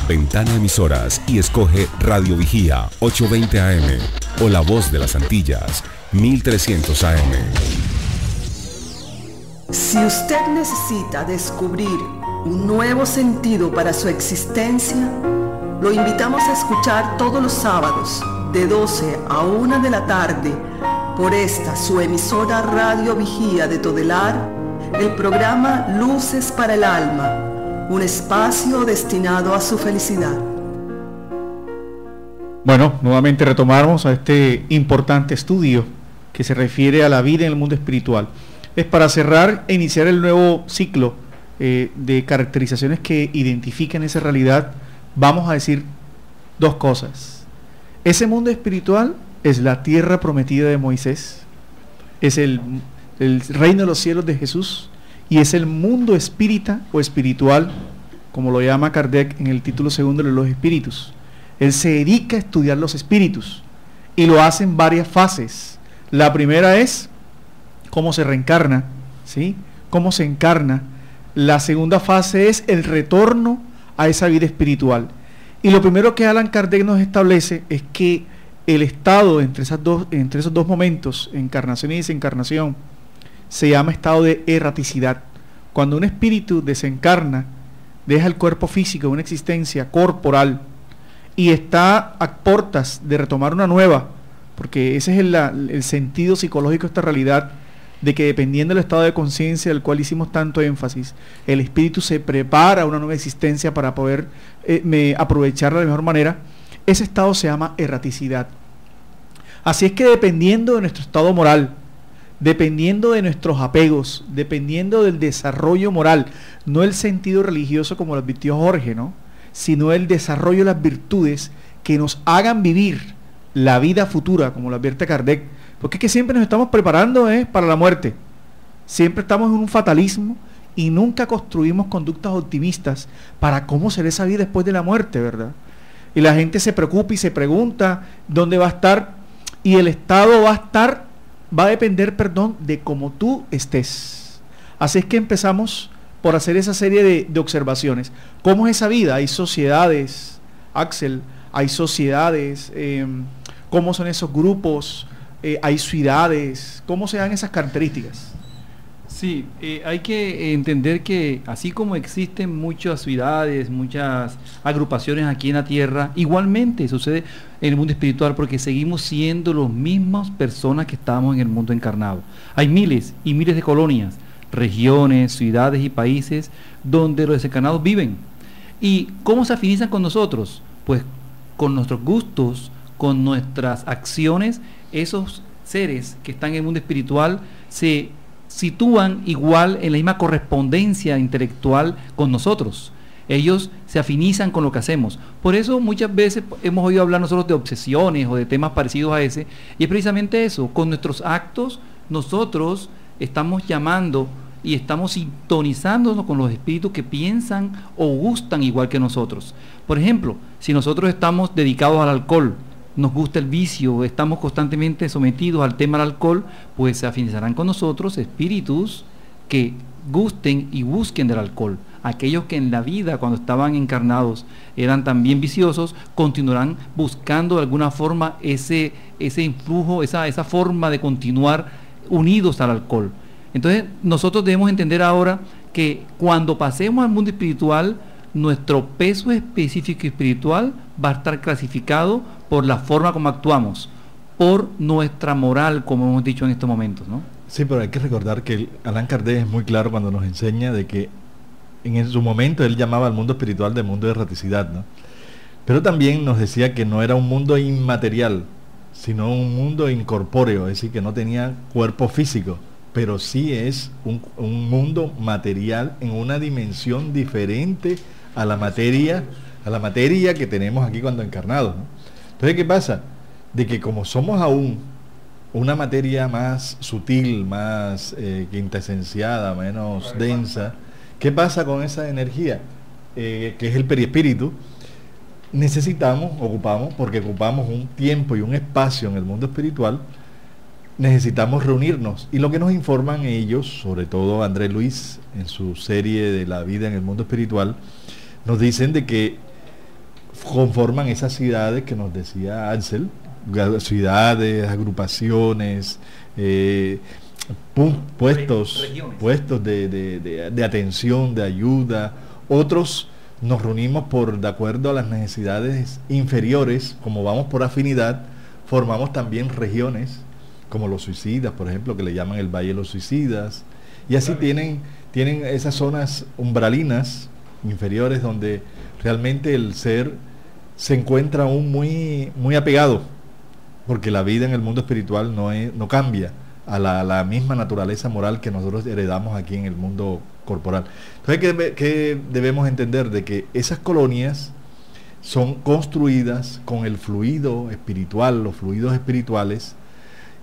Ventana Emisoras y escoge Radio Vigía 820 AM o La Voz de las Antillas 1300 AM. Si usted necesita descubrir un nuevo sentido para su existencia, lo invitamos a escuchar todos los sábados de 12 a 1 de la tarde por esta su emisora Radio Vigía de Todelar, el programa Luces para el Alma, un espacio destinado a su felicidad. Bueno, nuevamente retomamos a este importante estudio que se refiere a la vida en el mundo espiritual. Es para cerrar e iniciar el nuevo ciclo de caracterizaciones que identifican esa realidad. Vamos a decir dos cosas. Ese mundo espiritual es la tierra prometida de Moisés, es el reino de los cielos de Jesús, y es el mundo espírita o espiritual, como lo llama Kardec en el título segundo de los espíritus. Él se dedica a estudiar los espíritus y lo hace en varias fases. La primera es cómo se reencarna, ¿sí? Cómo se encarna. La segunda fase es el retorno a esa vida espiritual. Y lo primero que Allan Kardec nos establece es que el estado entre esos dos momentos, encarnación y desencarnación, se llama estado de erraticidad. Cuando un espíritu desencarna, deja el cuerpo físico, una existencia corporal, y está a portas de retomar una nueva, porque ese es el sentido psicológico de esta realidad, de que dependiendo del estado de conciencia del cual hicimos tanto énfasis, el espíritu se prepara a una nueva existencia para poder aprovecharla de mejor manera. Ese estado se llama erraticidad. Así es que dependiendo de nuestro estado moral, dependiendo de nuestros apegos, dependiendo del desarrollo moral, no el sentido religioso como lo advirtió Jorge, ¿no?, sino el desarrollo de las virtudes que nos hagan vivir la vida futura, como lo advierte Kardec, porque es que siempre nos estamos preparando para la muerte, siempre estamos en un fatalismo y nunca construimos conductas optimistas para cómo será esa vida después de la muerte, ¿verdad? Y la gente se preocupa y se pregunta dónde va a estar, y el estado va a depender, de cómo tú estés. Así es que empezamos por hacer esa serie de observaciones. ¿Cómo es esa vida? Hay sociedades, Axel, hay sociedades, ¿cómo son esos grupos? Hay ciudades, ¿cómo se dan esas características? Sí, hay que entender que así como existen muchas ciudades, muchas agrupaciones aquí en la tierra, igualmente sucede en el mundo espiritual, porque seguimos siendo las mismas personas que estábamos en el mundo encarnado. Hay miles y miles de colonias, regiones, ciudades y países donde los desencarnados viven. ¿Y cómo se afinizan con nosotros? Pues con nuestros gustos, con nuestras acciones. Esos seres que están en el mundo espiritual se sitúan igual en la misma correspondencia intelectual con nosotros. Ellos se afinizan con lo que hacemos. Por eso muchas veces hemos oído hablar nosotros de obsesiones o de temas parecidos a ese, y es precisamente eso. Con nuestros actos nosotros estamos llamando y estamos sintonizándonos con los espíritus que piensan o gustan igual que nosotros. Por ejemplo, si nosotros estamos dedicados al alcohol, nos gusta el vicio, estamos constantemente sometidos al tema del alcohol, pues se afinizarán con nosotros espíritus que gusten y busquen del alcohol. Aquellos que en la vida, cuando estaban encarnados, eran también viciosos, continuarán buscando de alguna forma ese influjo, esa forma de continuar unidos al alcohol. Entonces nosotros debemos entender ahora que cuando pasemos al mundo espiritual, nuestro peso específico espiritual va a estar clasificado por la forma como actuamos, por nuestra moral, como hemos dicho en estos momentos, ¿no? Sí, pero hay que recordar que Allan Kardec es muy claro cuando nos enseña de que en su momento él llamaba al mundo espiritual de mundo de erraticidad, ¿no? Pero también nos decía que no era un mundo inmaterial, sino un mundo incorpóreo, es decir, que no tenía cuerpo físico, pero sí es un mundo material en una dimensión diferente a la materia que tenemos aquí cuando encarnados, ¿no? Entonces, ¿qué pasa? De que como somos aún una materia más sutil, más quintesenciada, menos densa, ¿qué pasa con esa energía? Que es el perispíritu. Porque ocupamos un tiempo y un espacio en el mundo espiritual, necesitamos reunirnos. Y lo que nos informan ellos, sobre todo André Luis, en su serie de la vida en el mundo espiritual, nos dicen de que conforman esas ciudades que nos decía Ansel, ciudades, agrupaciones, puestos de atención, de ayuda, otros nos reunimos de acuerdo a las necesidades inferiores, como vamos por afinidad, formamos también regiones, como los suicidas, por ejemplo, que le llaman el Valle de los Suicidas, y así tienen esas zonas umbralinas inferiores donde realmente el ser se encuentra aún muy, muy apegado, porque la vida en el mundo espiritual no cambia a la misma naturaleza moral que nosotros heredamos aquí en el mundo corporal. Entonces, ¿qué debemos entender? De que esas colonias son construidas con el fluido espiritual, los fluidos espirituales,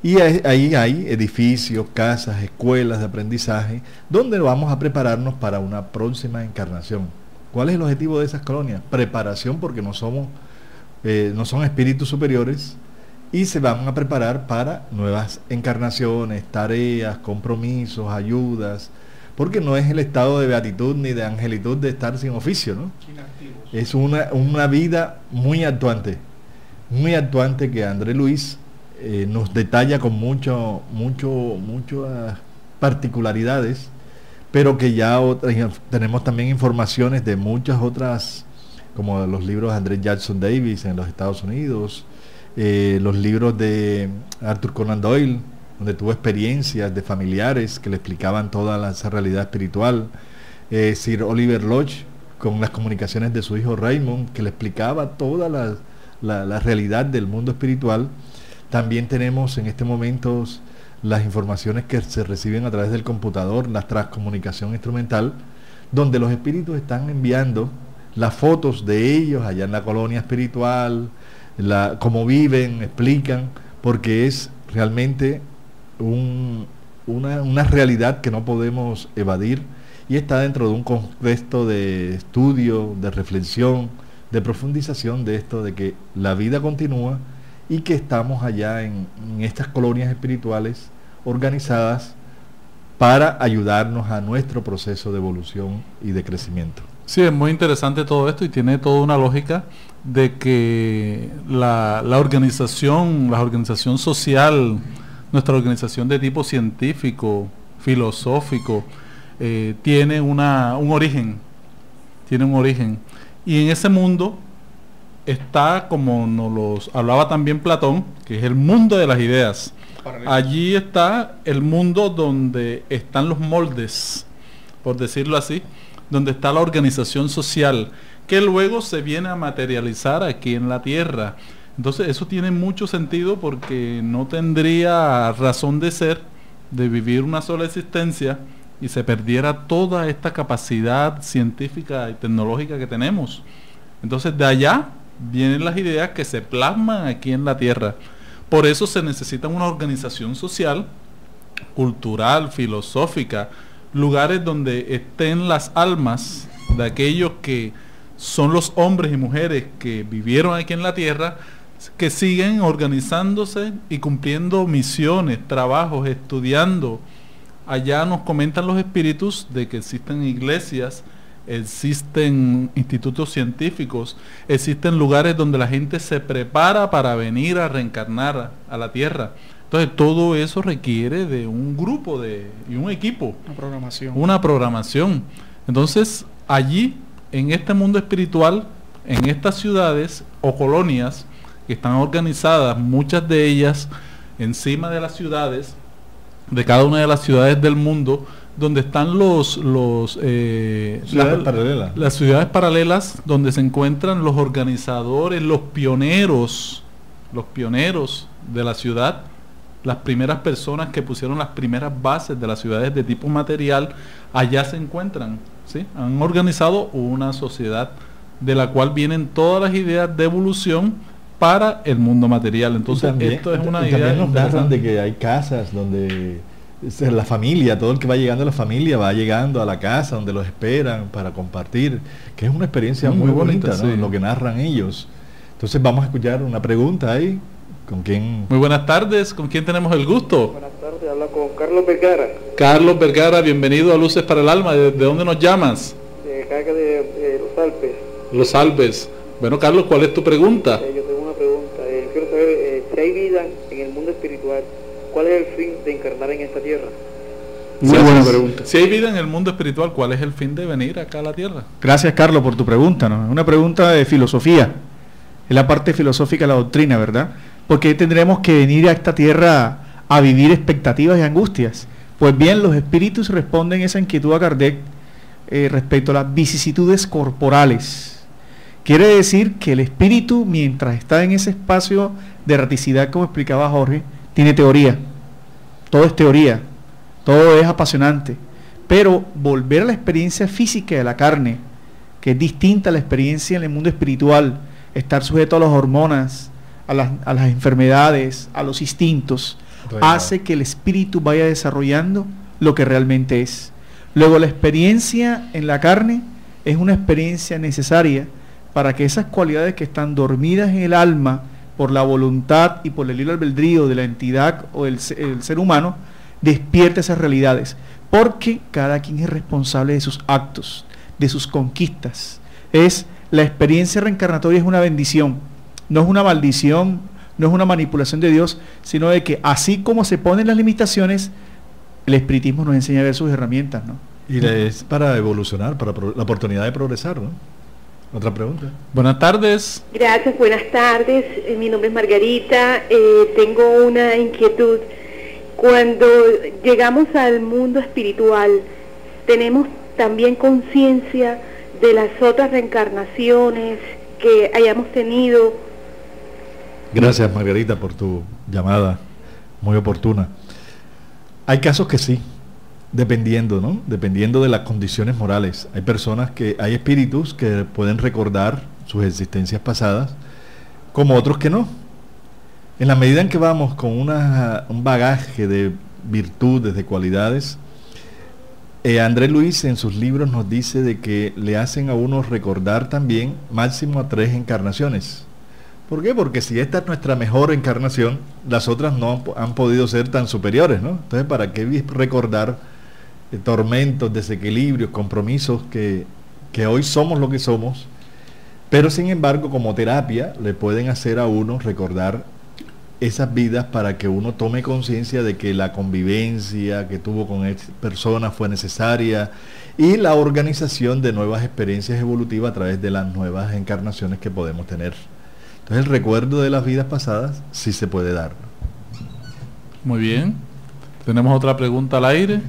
y ahí hay edificios, casas, escuelas de aprendizaje, donde vamos a prepararnos para una próxima encarnación. ¿Cuál es el objetivo de esas colonias? Preparación, porque no son espíritus superiores, y se van a preparar para nuevas encarnaciones, tareas, compromisos, ayudas, porque no es el estado de beatitud ni de angelitud de estar sin oficio, ¿no? Es una vida muy actuante que André Luis nos detalla con muchas particularidades, pero que ya tenemos también informaciones de muchas otras, como los libros de André Jackson Davis en los Estados Unidos, los libros de Arthur Conan Doyle, donde tuvo experiencias de familiares que le explicaban toda esa realidad espiritual, Sir Oliver Lodge, con las comunicaciones de su hijo Raymond, que le explicaba toda la realidad del mundo espiritual. También tenemos en este momento las informaciones que se reciben a través del computador, la transcomunicación instrumental, donde los espíritus están enviando las fotos de ellos allá en la colonia espiritual, cómo viven, explican, porque es realmente una realidad que no podemos evadir, y está dentro de un contexto de estudio, de reflexión, de profundización de esto, de que la vida continúa y que estamos allá en estas colonias espirituales organizadas para ayudarnos a nuestro proceso de evolución y de crecimiento. Sí, es muy interesante todo esto y tiene toda una lógica de que la organización social, nuestra organización de tipo científico, filosófico, tiene un origen, y en ese mundo está, como nos los hablaba también Platón, que es el mundo de las ideas. Allí está el mundo donde están los moldes, por decirlo así, donde está la organización social, que luego se viene a materializar aquí en la Tierra. Entonces eso tiene mucho sentido, porque no tendría razón de ser de vivir una sola existencia y se perdiera toda esta capacidad científica y tecnológica que tenemos. Entonces de allá vienen las ideas que se plasman aquí en la Tierra. Por eso se necesita una organización social, cultural, filosófica, lugares donde estén las almas de aquellos que son los hombres y mujeres que vivieron aquí en la Tierra, que siguen organizándose y cumpliendo misiones, trabajos, estudiando. Allá nos comentan los espíritus de que existen iglesias, existen institutos científicos, existen lugares donde la gente se prepara para venir a reencarnar a la Tierra. Entonces todo eso requiere de un grupo y un equipo, una programación. Entonces allí, en este mundo espiritual, en estas ciudades o colonias que están organizadas, muchas de ellas encima de las ciudades, de cada una de las ciudades del mundo, donde están las ciudades paralelas, donde se encuentran los organizadores, los pioneros de la ciudad, las primeras personas que pusieron las primeras bases de las ciudades de tipo material, allá se encuentran, ¿sí? Han organizado una sociedad de la cual vienen todas las ideas de evolución para el mundo material. Entonces también, esto es una idea. También nos narran de que hay casas donde la familia, todo el que va llegando a la familia va llegando a la casa donde los esperan para compartir, que es una experiencia muy bonita, ¿no? Sí. Lo que narran ellos. Entonces vamos a escuchar una pregunta ahí. ¿Con quién? Muy buenas tardes, ¿con quién tenemos el gusto? Buenas tardes, habla con Carlos Vergara. Carlos Vergara, bienvenido a Luces para el Alma. ¿De dónde nos llamas? De acá de Los Alpes. Los Alpes. Bueno, Carlos, ¿cuál es tu pregunta? Yo tengo una pregunta. Quiero saber si hay vida en el mundo espiritual, ¿cuál es el fin de encarnar en esta tierra? Muy buena pregunta. Si hay vida en el mundo espiritual, ¿cuál es el fin de venir acá a la tierra? Gracias, Carlos, por tu pregunta, ¿no? Es una pregunta de filosofía, es la parte filosófica de la doctrina, ¿verdad? ¿Por qué tendremos que venir a esta tierra a vivir expectativas y angustias? Pues bien, los espíritus responden esa inquietud a Kardec respecto a las vicisitudes corporales. Quiere decir que el espíritu, mientras está en ese espacio de erraticidad, como explicaba Jorge, tiene teoría. Todo es teoría, todo es apasionante. Pero volver a la experiencia física de la carne, que es distinta a la experiencia en el mundo espiritual, estar sujeto a las hormonas, a las enfermedades, a los instintos, hace que el espíritu vaya desarrollando lo que realmente es. Luego, la experiencia en la carne es una experiencia necesaria para que esas cualidades que están dormidas en el alma por la voluntad y por el libre albedrío de la entidad o el ser humano, despierte esas realidades, porque cada quien es responsable de sus actos, de sus conquistas. La experiencia reencarnatoria es una bendición, no es una maldición, no es una manipulación de Dios, sino de que así como se ponen las limitaciones, el espiritismo nos enseña a ver sus herramientas, ¿no? Y es para evolucionar, para la oportunidad de progresar, ¿no? Otra pregunta. Buenas tardes. Gracias, buenas tardes. Mi nombre es Margarita. Tengo una inquietud. Cuando llegamos al mundo espiritual, ¿tenemos también conciencia de las otras reencarnaciones que hayamos tenido? Gracias, Margarita, por tu llamada muy oportuna. Hay casos que sí, dependiendo, ¿no? Dependiendo de las condiciones morales. Hay espíritus que pueden recordar sus existencias pasadas, como otros que no. En la medida en que vamos con un bagaje de virtudes, de cualidades, André Luis en sus libros nos dice de que le hacen a uno recordar también máximo a 3 encarnaciones. ¿Por qué? Porque si esta es nuestra mejor encarnación, las otras no han podido ser tan superiores, ¿no? Entonces, ¿para qué recordar tormentos, desequilibrios, compromisos que hoy somos lo que somos? Pero sin embargo, como terapia, le pueden hacer a uno recordar esas vidas para que uno tome conciencia de que la convivencia que tuvo con esa persona fue necesaria y la organización de nuevas experiencias evolutivas a través de las nuevas encarnaciones que podemos tener. Entonces, el recuerdo de las vidas pasadas sí se puede dar. Muy bien. Tenemos otra pregunta al aire.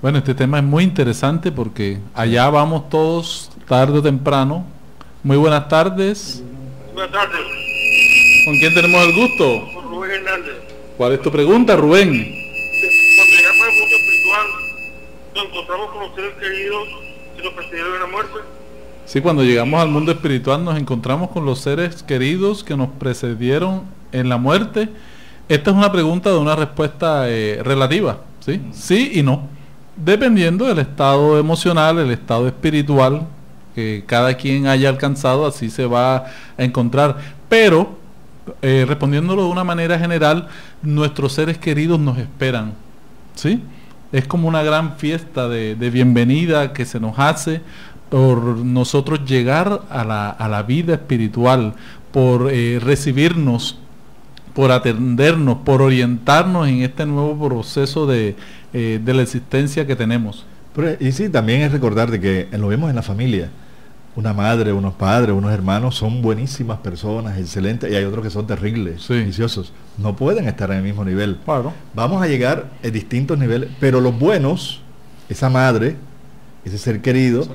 Bueno, este tema es muy interesante porque allá vamos todos tarde o temprano. Muy buenas tardes. Buenas tardes. ¿Con quién tenemos el gusto? Con Rubén Hernández. ¿Cuál es tu pregunta, Rubén? Cuando llegamos al mundo espiritual, nos encontramos con los seres queridos que nos precedieron en la muerte. Sí, cuando llegamos al mundo espiritual nos encontramos con los seres queridos que nos precedieron en la muerte. Esta es una pregunta de una respuesta relativa, ¿sí? Sí y no. Dependiendo del estado emocional, el estado espiritual que cada quien haya alcanzado, así se va a encontrar. Pero, respondiéndolo de una manera general, nuestros seres queridos nos esperan, ¿sí? Es como una gran fiesta de bienvenida que se nos hace por nosotros llegar a la vida espiritual, por recibirnos, por atendernos, por orientarnos en este nuevo proceso de la existencia que tenemos. Y sí, también es recordar de que lo vemos en la familia. Una madre, unos padres, unos hermanos son buenísimas personas, excelentes, y hay otros que son terribles, sí, viciosos. No pueden estar en el mismo nivel. Claro. Vamos a llegar a distintos niveles, pero los buenos, esa madre, ese ser querido,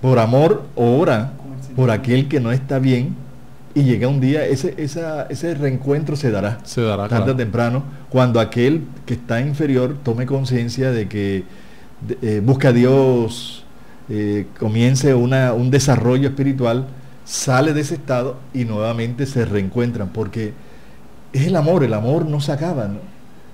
por amor ora por aquel que no está bien, y llega un día, ese reencuentro se dará tarde o temprano, cuando aquel que está inferior tome conciencia de que busca a Dios, comience un desarrollo espiritual, sale de ese estado y nuevamente se reencuentran, porque es el amor no se acaba, ¿no?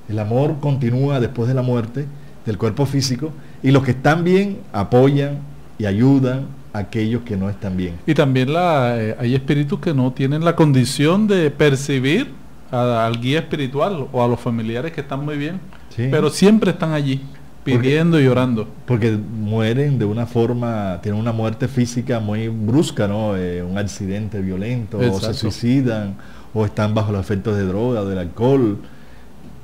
El amor continúa después de la muerte del cuerpo físico, y los que están bien apoyan y ayudan a aquellos que no están bien. Y también hay espíritus que no tienen la condición de percibir al guía espiritual o a los familiares que están muy bien, sí, pero siempre están allí pidiendo y orando. Porque mueren de una forma, tienen una muerte física muy brusca, ¿no? Un accidente violento, exacto, o se suicidan, o están bajo los efectos de droga o del alcohol.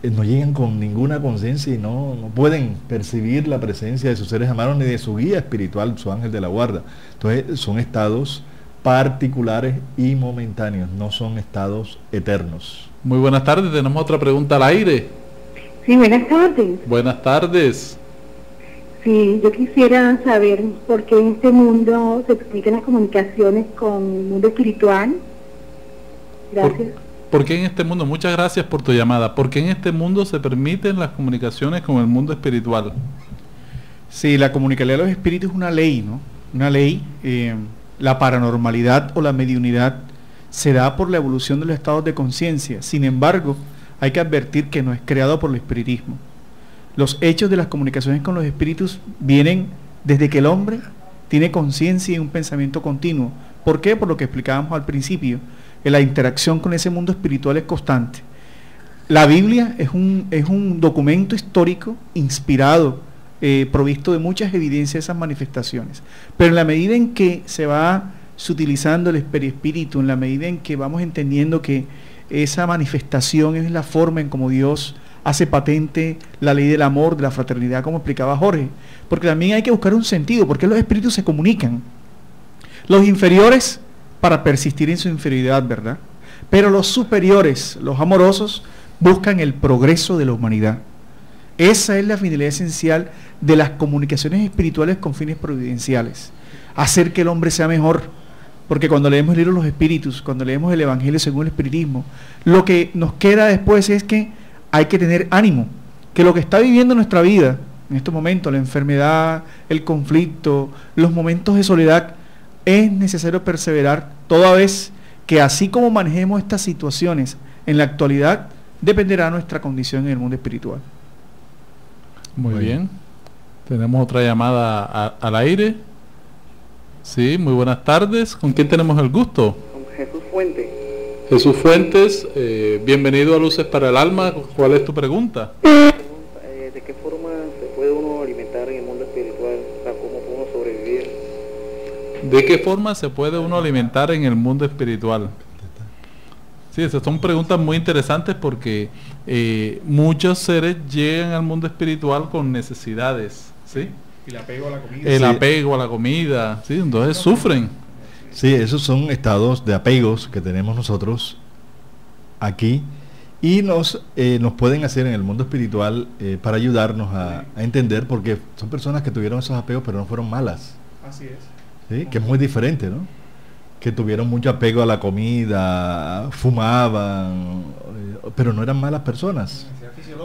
no llegan con ninguna conciencia y no pueden percibir la presencia de sus seres amados ni de su guía espiritual, su ángel de la guarda. Entonces son estados particulares y momentáneos, no son estados eternos. Muy buenas tardes, tenemos otra pregunta al aire. Sí, buenas tardes. Buenas tardes. Sí, yo quisiera saber por qué en este mundo se permiten las comunicaciones con el mundo espiritual. Gracias. ¿Por qué en este mundo? Muchas gracias por tu llamada. ¿Por qué en este mundo se permiten las comunicaciones con el mundo espiritual? Sí, la comunicabilidad de los espíritus es una ley, ¿no? Una ley. La paranormalidad o la mediunidad se da por la evolución de los estados de conciencia. Sin embargo, hay que advertir que no es creado por el espiritismo. Los hechos de las comunicaciones con los espíritus vienen desde que el hombre tiene conciencia y un pensamiento continuo. ¿Por qué? Por lo que explicábamos al principio, que la interacción con ese mundo espiritual es constante. La Biblia es un documento histórico inspirado, provisto de muchas evidencias de esas manifestaciones. Pero en la medida en que se va sutilizando el perispíritu, en la medida en que vamos entendiendo que esa manifestación es la forma en como Dios hace patente la ley del amor, de la fraternidad, como explicaba Jorge, porque también hay que buscar un sentido, porque los espíritus se comunican. Los inferiores para persistir en su inferioridad, ¿verdad? Pero los superiores, los amorosos, buscan el progreso de la humanidad. Esa es la finalidad esencial de las comunicaciones espirituales con fines providenciales, hacer que el hombre sea mejor. Porque cuando leemos el libro de los espíritus, cuando leemos el Evangelio según el espiritismo, lo que nos queda después es que hay que tener ánimo, que lo que está viviendo nuestra vida en estos momentos, la enfermedad, el conflicto, los momentos de soledad, es necesario perseverar, toda vez que así como manejemos estas situaciones en la actualidad, dependerá nuestra condición en el mundo espiritual. Muy bien. Tenemos otra llamada al aire. Sí, muy buenas tardes. ¿Con quién tenemos el gusto? Con Jesús Fuentes. Jesús Fuentes, bienvenido a Luces para el Alma. ¿Cuál es tu pregunta? ¿De qué forma se puede uno alimentar en el mundo espiritual? O sea, ¿cómo puede uno sobrevivir? ¿De qué forma se puede uno alimentar en el mundo espiritual? Sí, esas son preguntas muy interesantes porque muchos seres llegan al mundo espiritual con necesidades, ¿sí? El apego a la comida. El apego a la comida, ¿sí? Entonces sufren. Sí, esos son estados de apegos que tenemos nosotros aquí y nos pueden hacer en el mundo espiritual para ayudarnos a entender, porque son personas que tuvieron esos apegos pero no fueron malas. Así es. ¿Sí? Que es muy diferente, ¿no? Que tuvieron mucho apego a la comida, fumaban, pero no eran malas personas.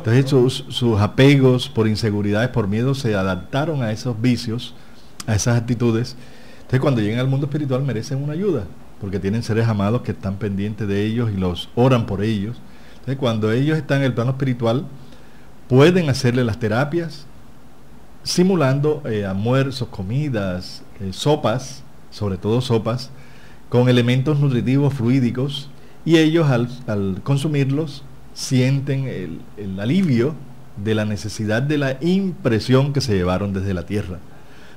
Entonces sus apegos por inseguridades, por miedo, se adaptaron a esos vicios, a esas actitudes. Entonces cuando llegan al mundo espiritual merecen una ayuda, porque tienen seres amados que están pendientes de ellos y los oran por ellos. Entonces cuando ellos están en el plano espiritual, pueden hacerle las terapias, simulando almuerzos, comidas, sopas, sobre todo sopas, con elementos nutritivos fluídicos, y ellos al consumirlos sienten el alivio de la necesidad de la impresión que se llevaron desde la tierra.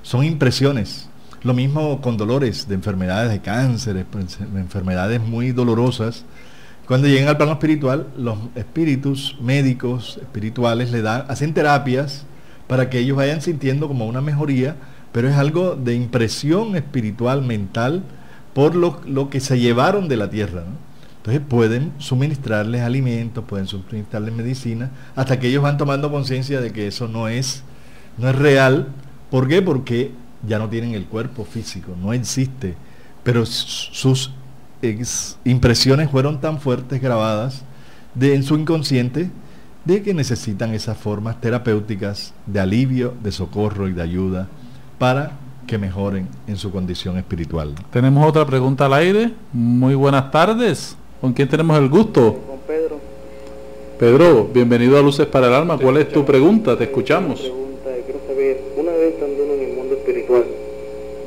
Son impresiones. Lo mismo con dolores de enfermedades de cáncer, enfermedades muy dolorosas. Cuando llegan al plano espiritual, los espíritus médicos espirituales hacen terapias para que ellos vayan sintiendo como una mejoría, pero es algo de impresión espiritual, mental, por lo que se llevaron de la tierra, ¿no? Entonces pueden suministrarles alimentos, pueden suministrarles medicina, hasta que ellos van tomando conciencia de que eso no es real. ¿Por qué? Porque ya no tienen el cuerpo físico, no existe, pero sus impresiones fueron tan fuertes, grabadas en su inconsciente, de que necesitan esas formas terapéuticas de alivio, de socorro y de ayuda para que mejoren en su condición espiritual. Tenemos otra pregunta al aire. Muy buenas tardes. ¿Con quién tenemos el gusto? Con Pedro. Pedro, bienvenido a Luces para el Alma. ¿Cuál es tu pregunta? Te escuchamos. Quiero saber, una vez estando en el mundo espiritual,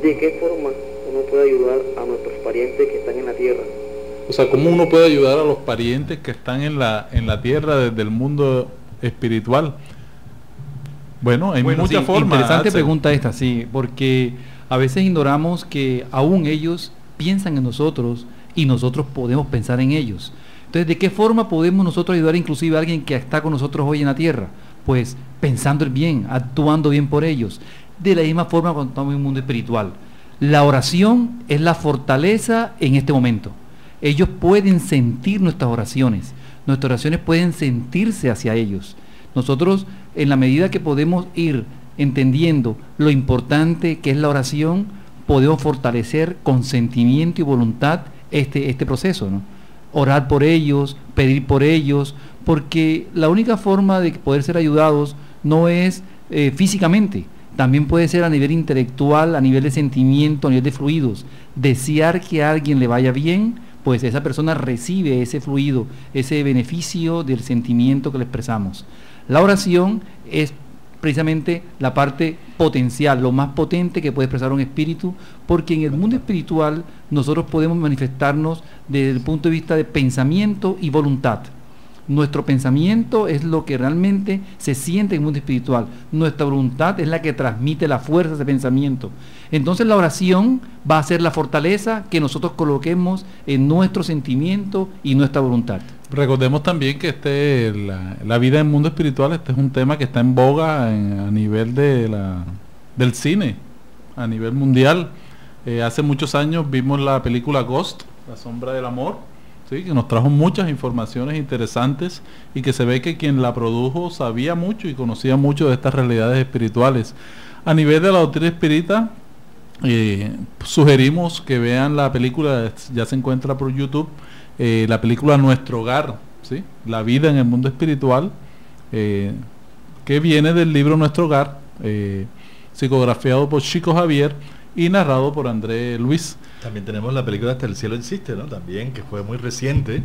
¿de qué forma uno puede ayudar a nuestros parientes que están en la tierra? O sea, ¿cómo uno puede ayudar a los parientes que están en la tierra desde el mundo espiritual? Bueno, hay muchas formas. Interesante pregunta esta, sí, porque a veces ignoramos que aún ellos piensan en nosotros y nosotros podemos pensar en ellos. Entonces, ¿de qué forma podemos nosotros ayudar inclusive a alguien que está con nosotros hoy en la tierra? Pues pensando el bien, actuando bien por ellos. De la misma forma cuando estamos en un mundo espiritual. La oración es la fortaleza en este momento. Ellos pueden sentir nuestras oraciones pueden sentirse hacia ellos. Nosotros, en la medida que podemos ir entendiendo lo importante que es la oración, podemos fortalecer con sentimiento y voluntad este proceso, ¿no? Orar por ellos, pedir por ellos, porque la única forma de poder ser ayudados no es físicamente, también puede ser a nivel intelectual, a nivel de sentimiento, a nivel de fluidos. Desear que a alguien le vaya bien, pues esa persona recibe ese fluido, ese beneficio del sentimiento que le expresamos. La oración es precisamente la parte potencial, lo más potente que puede expresar un espíritu, porque en el mundo espiritual nosotros podemos manifestarnos desde el punto de vista de pensamiento y voluntad. Nuestro pensamiento es lo que realmente se siente en el mundo espiritual. Nuestra voluntad es la que transmite la fuerza de ese pensamiento. Entonces la oración va a ser la fortaleza que nosotros coloquemos en nuestro sentimiento y nuestra voluntad. Recordemos también que la vida en el mundo espiritual, este es un tema que está en boga a nivel del cine, a nivel mundial. Hace muchos años vimos la película Ghost, La sombra del amor, ¿sí? Que nos trajo muchas informaciones interesantes y que se ve que quien la produjo sabía mucho y conocía mucho de estas realidades espirituales. A nivel de la doctrina espírita, sugerimos que vean la película, ya se encuentra por YouTube, la película Nuestro Hogar, ¿sí? La vida en el mundo espiritual, que viene del libro Nuestro Hogar, psicografiado por Chico Javier y narrado por André Luis. También tenemos la película Hasta el cielo existe, ¿no? También, que fue muy reciente,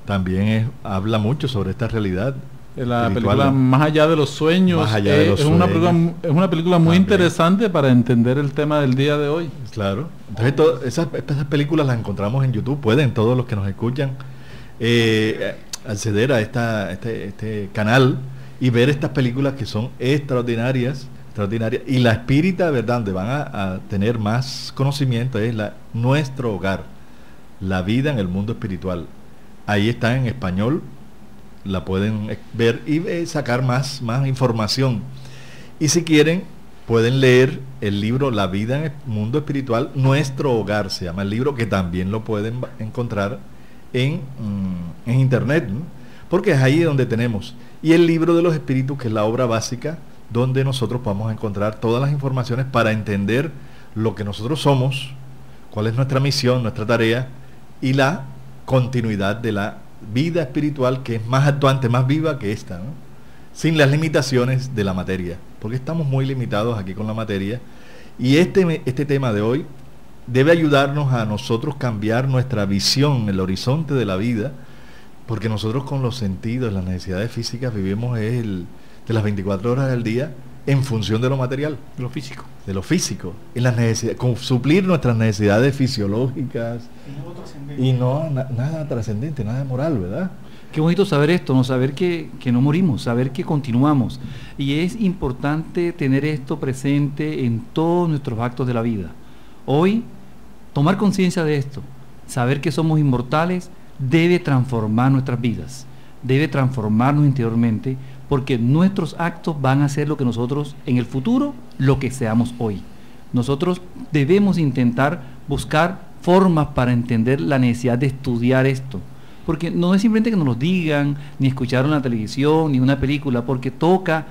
también habla mucho sobre esta realidad. La película Más allá de los sueños, es una película muy interesante para entender el tema del día de hoy. Claro, entonces esas películas las encontramos en YouTube, pueden todos los que nos escuchan acceder a este canal y ver estas películas que son extraordinarias, y la espírita, ¿verdad?, donde van a tener más conocimiento es Nuestro Hogar, la vida en el mundo espiritual. Ahí está en español, la pueden ver y sacar más información. Y si quieren, pueden leer el libro La vida en el mundo espiritual, Nuestro Hogar se llama el libro, que también lo pueden encontrar en internet, ¿no? Porque es ahí donde tenemos. Y el libro de los espíritus, que es la obra básica, donde nosotros vamos a encontrar todas las informaciones para entender lo que nosotros somos, cuál es nuestra misión, nuestra tarea y la continuidad de la vida espiritual, que es más actuante, más viva que esta, ¿no? Sin las limitaciones de la materia, porque estamos muy limitados aquí con la materia. Y este tema de hoy debe ayudarnos a nosotros cambiar nuestra visión, el horizonte de la vida, porque nosotros con los sentidos, las necesidades físicas, vivimos de las 24 horas del día en función de lo material, de lo físico, en las necesidades, con suplir nuestras necesidades fisiológicas y no nada trascendente, nada moral, ¿verdad? Qué bonito saber esto, no saber que no morimos, saber que continuamos, y es importante tener esto presente en todos nuestros actos de la vida. Hoy, tomar conciencia de esto, saber que somos inmortales, debe transformar nuestras vidas, debe transformarnos interiormente, porque nuestros actos van a ser lo que nosotros en el futuro, lo que seamos hoy. Nosotros debemos intentar buscar formas para entender la necesidad de estudiar esto, porque no es simplemente que nos lo digan, ni escuchar en la televisión, ni una película, porque toca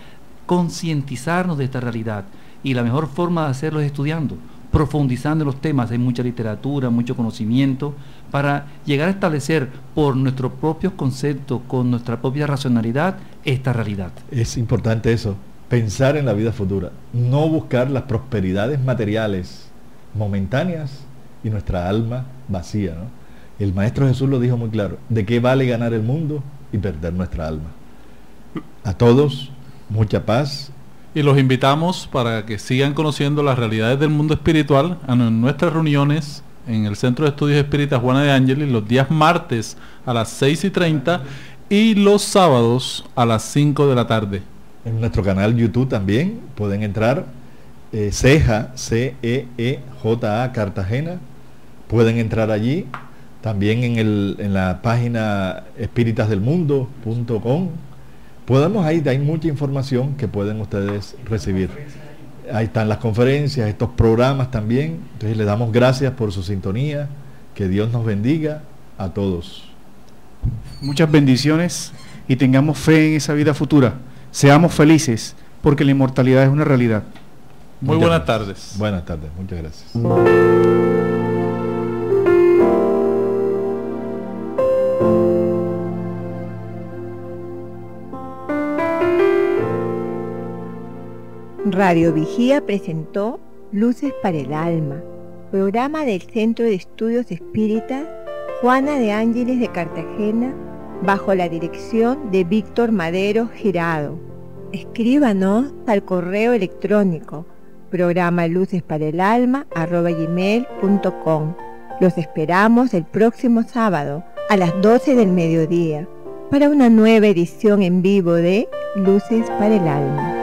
concientizarnos de esta realidad, y la mejor forma de hacerlo es estudiando, profundizando en los temas. Hay mucha literatura, mucho conocimiento, para llegar a establecer por nuestros propios conceptos, con nuestra propia racionalidad, esta realidad. Es importante eso, pensar en la vida futura, no buscar las prosperidades materiales momentáneas y nuestra alma vacía, ¿no? El Maestro Jesús lo dijo muy claro: ¿de qué vale ganar el mundo y perder nuestra alma? A todos, mucha paz. Y los invitamos para que sigan conociendo las realidades del mundo espiritual en nuestras reuniones en el Centro de Estudios Espíritas Juana de Ángeles, los días martes a las 6:30 y los sábados a las 5 de la tarde. En nuestro canal YouTube también pueden entrar, CEJA, CEEJA Cartagena, pueden entrar allí. también en la página espiritasdelmundo.com. Hay mucha información que pueden ustedes recibir. Ahí están las conferencias, estos programas también. Entonces le damos gracias por su sintonía. Que Dios nos bendiga a todos. Muchas bendiciones y tengamos fe en esa vida futura. Seamos felices porque la inmortalidad es una realidad. Muy buenas tardes. Buenas tardes, muchas gracias. Radio Vigía presentó Luces para el Alma, programa del Centro de Estudios Espíritas Juana de Ángeles de Cartagena, bajo la dirección de Víctor Madero Girado. Escríbanos al correo electrónico programalucesparaalalma@gmail.com. Los esperamos el próximo sábado a las 12 del mediodía para una nueva edición en vivo de Luces para el Alma.